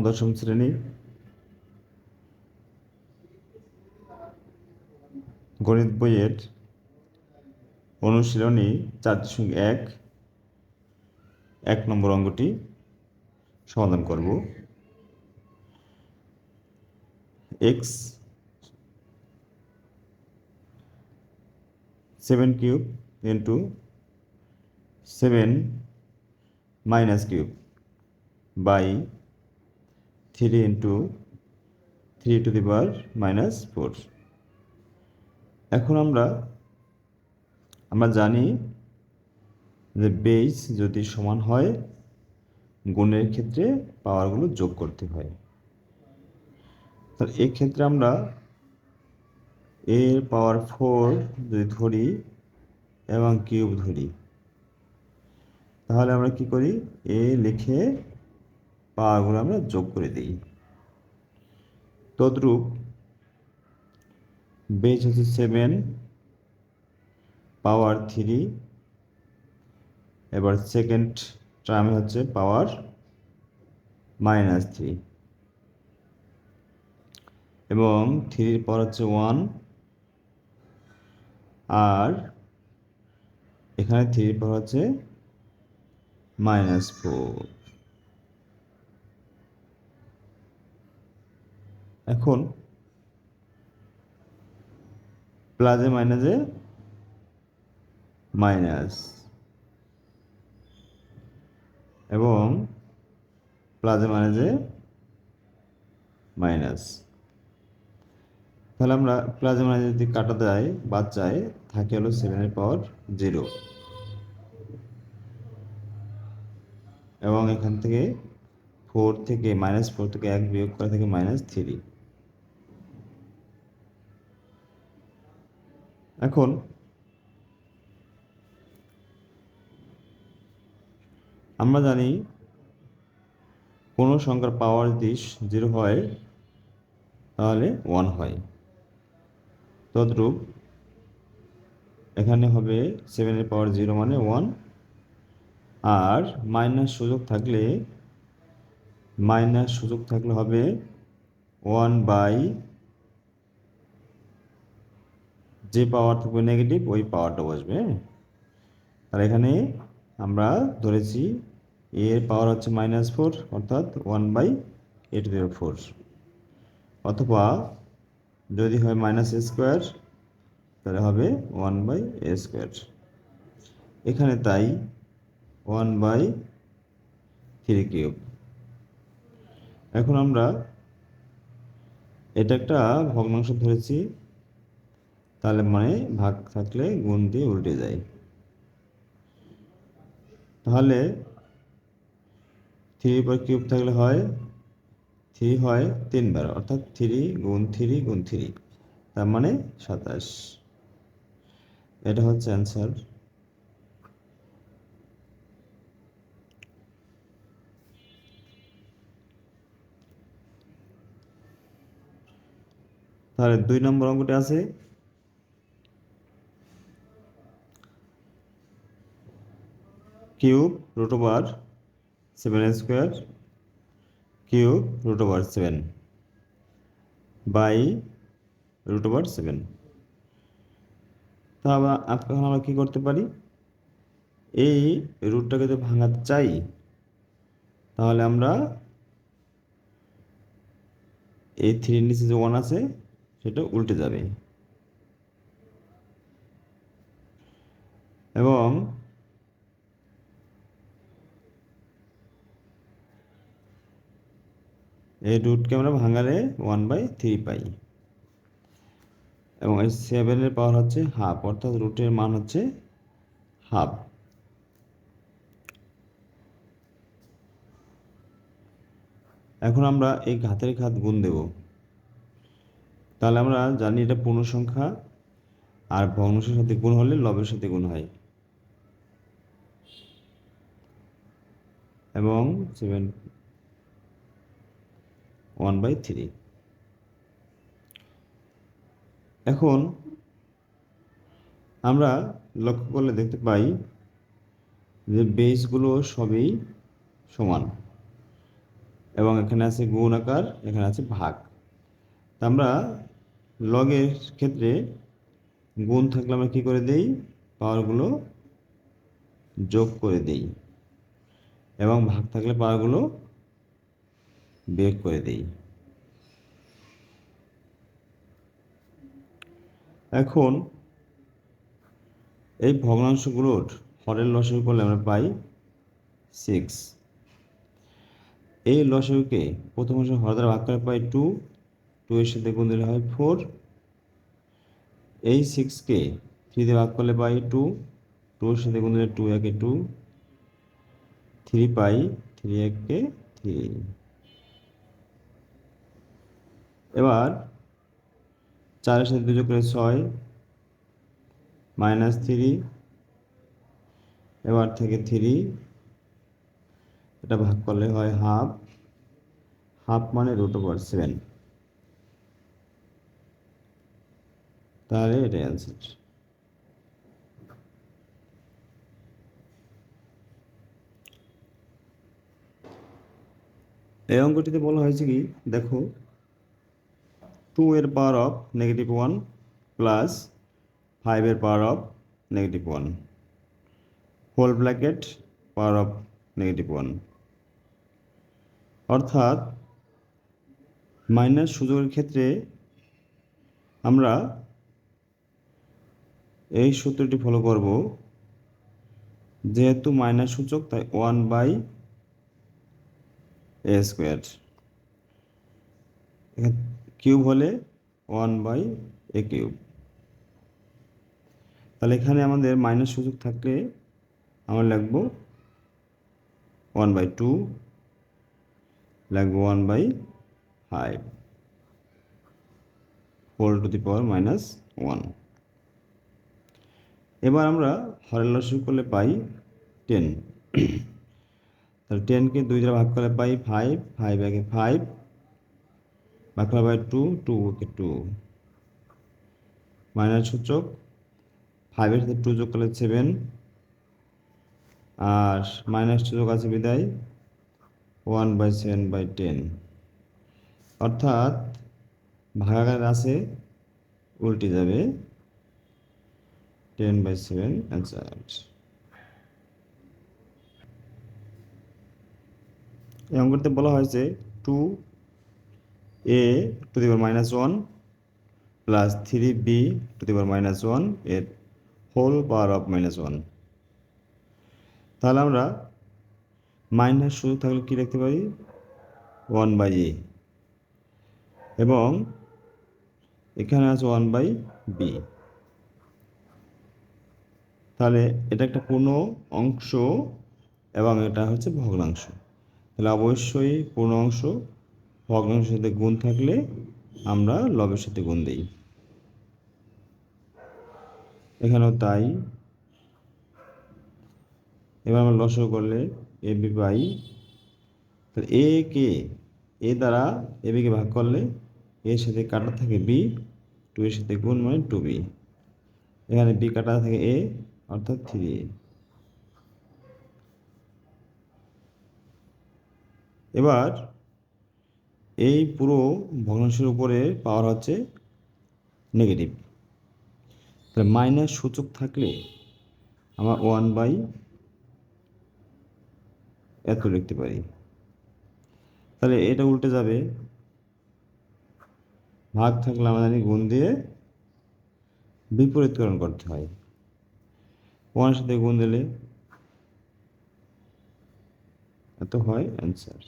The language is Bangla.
দশম শ্রেণী গণিত বইয়ের অনুশীলনী 4.1 নম্বর অঙ্কটি সমাধান করব। x 7 cube into 7 minus cube by 3 into 3 to the power minus 4। এখন আমরা জানি যে বেস যদি সমান হয় গুণের ক্ষেত্রে পাওয়ারগুলো যোগ করতে হয়। তাহলে এই ক্ষেত্রে আমরা এর পাওয়ার 4 যদি ধরি এবং কিউব ধরি, তাহলে আমরা কি করি, এ লিখে পাওয়ারগুলো আমরা যোগ করে দিই। তদ্রূপ বেস হচ্ছে 7 পাওয়ার 3, এবার সেকেন্ড টার্মে হচ্ছে পাওয়ার -3 এবং 3 পাওয়ার হচ্ছে 1, আর এখানে 3 পাওয়ার হচ্ছে -4। এখন প্লাসে মাইনাসে মাইনাস এবং প্লাসে মাইনাসে মাইনাস, তাহলে আমরা প্লাসে মাইনাসে যদি কাটা যায় বাদ যায়, থাকে হলো 7 পাওয়ার 0 এবং এখান থেকে 4 থেকে -4 থেকে 1 বিয়োগ করা থেকে -3। এখন আমরা জানি কোনো সংখ্যার পাওয়ার যদি 0 হয় তাহলে 1 হয়। তদ্রূপ এখানে হবে 7 পাওয়ার 0 মানে 1, আর মাইনাস সুযোগ থাকলে হবে 1 বাই যে পাওয়ার থাকবে নেগেটিভ ওই পাওয়ারটা বসবে। আর এখানে আমরা ধরেছি এর পাওয়ার হচ্ছে -4, অর্থাৎ 1/a⁴, অথবা যদি হয় -a² তাহলে হবে 1/a²। এখানে তাই 1/3³। এখন আমরা এটা একটা ভগ্নাংশ ধরেছি, তাহলে মানে ভাগ থাকলে গুণ দিয়ে উল্টে যায়। তাহলে 3/³ থাকলে হয় 3 হয় 3 বার, অর্থাৎ 3 গুণ 3 গুণ 3, তার মানে 27। এটা হচ্ছে অ্যান্সার। তাহলে 2 নম্বর অঙ্কটি আছে কিউব √7² কিউব √7 বাই √7। তা এখন আমরা কী করতে পারি, এই রুটটাকে যদি ভাঙাতে চাই তাহলে আমরা এই 3 নিচে যে 1 আছে সেটা উল্টে যাবে এবং এই রুটকে আমরা ভাঙালে 1/3 পাই এবং এই 7-এর পাওয়ার হচ্ছে হাফ, অর্থাৎ রুটের মান হচ্ছে হাফ। এখন আমরা এই ঘাতের ঘাত গুণ দেব, তাহলে আমরা জানি এটা পূর্ণ সংখ্যা, আর ভগ্নাংশের সাথে গুণ হলে লবের সাথে গুণ হয় এবং 7 1/3। এখন আমরা লক্ষ্য করলে দেখতে পাই যে বেসগুলো সবই সমান, এবং এখানে আছে গুণ আকার, এখানে আছে ভাগ। তা আমরা লগের ক্ষেত্রে গুণ থাকলে আমরা কী করে দেই, পাওয়ারগুলো যোগ করে দেই, এবং ভাগ থাকলে পাওয়ারগুলো বিয়োগ করে দেই। এখন এই ভগ্নাংশগুলোর হরের লসাগু করলে আমরা পাই 6। এই লসাগুকে প্রথম অংশ হর দ্বারা ভাগ করে পাই 2, 2 এর সাথে গুণ দিলে হয় 4। এই 6কে 3 দিয়ে ভাগ করলে পাই 2, 2 এর সাথে গুণ দিলে 2 একে 2, 3 পাই, 3 একে 3। এবার 4 এর সাথে 2 যোগ করে 6, -3, এবার থেকে 3, এটা ভাগ করলে হয় হাফ, হাফ মানে √7। তাহলে এটাই অ্যান্সার। এই অঙ্কটিতে বলা হয়েছে কি, দেখো 2 এর পাওয়ার অফ -1 প্লাস 5 এর power of -1 whole bracket power of -1, অর্থাৎ মাইনাস সূচকের ক্ষেত্রে আমরা এই সূত্রটি ফলো করব, যেহেতু মাইনাস সূচক তাই 1/a², কিউব হলে 1/a³। তাহলে এখানে আমাদের মাইনাস সূচক থাকলে আমরা লিখব 1/2, লিখব 1/5 হোল টু দি পাওয়ার -1। এবার আমরা হরের লসাগু করলে পাই 10। তাহলে 10কে 2 দ্বারা ভাগ করলে পাই 5, 5 একে 5, ভাগ করলে পাই 2, 2 একে 2, মাইনাস সূচক 5 এর সাথে 2 যোগ করলে 7, আর মাইনাস সূচক আছে বিদায় 1/7/10, অর্থাৎ ভাগাকার আছে উল্টে যাবে 10/7 অ্যান্সার। এই অঙ্কটিতে বলা হয়েছে 2a⁻1 প্লাস 3b⁻1 এর হোল পাওয়ার অফ -1। তাহলে আমরা মাইনাস সূচক থাকলে কী লিখতে পারি, 1/a, এবং এখানে আছে 1/b। তাহলে এটা একটা পূর্ণ অংশ এবং এটা হচ্ছে ভগ্নাংশ। তাহলে অবশ্যই পূর্ণ অংশ ভগ্নাংশের সাথে গুণ থাকলে আমরা লবের সাথে গুণ দিই, এখানেও তাই। এবার আমরা লসাগু করলে ab পাই। তাহলে এ দ্বারা এবিকে ভাগ করলে এর সাথে কাটা থাকে বি, 2 এর সাথে গুণ মানে 2b, এখানে বি কাটা থাকে এ, অর্থাৎ 3a। এবার এই পুরো ভগ্নাংশের উপরে পাওয়ার হচ্ছে নেগেটিভ, তাহলে মাইনাস সূচক থাকলে আমরা 1/এত লিখতে পারি। তাহলে এটা উল্টে যাবে, ভাগ থাকলে আমাদের গুণ দিয়ে বিপরীতকরণ করতে হয়, 1 এর সাথে গুণ দিলে এত হয় অ্যান্সার।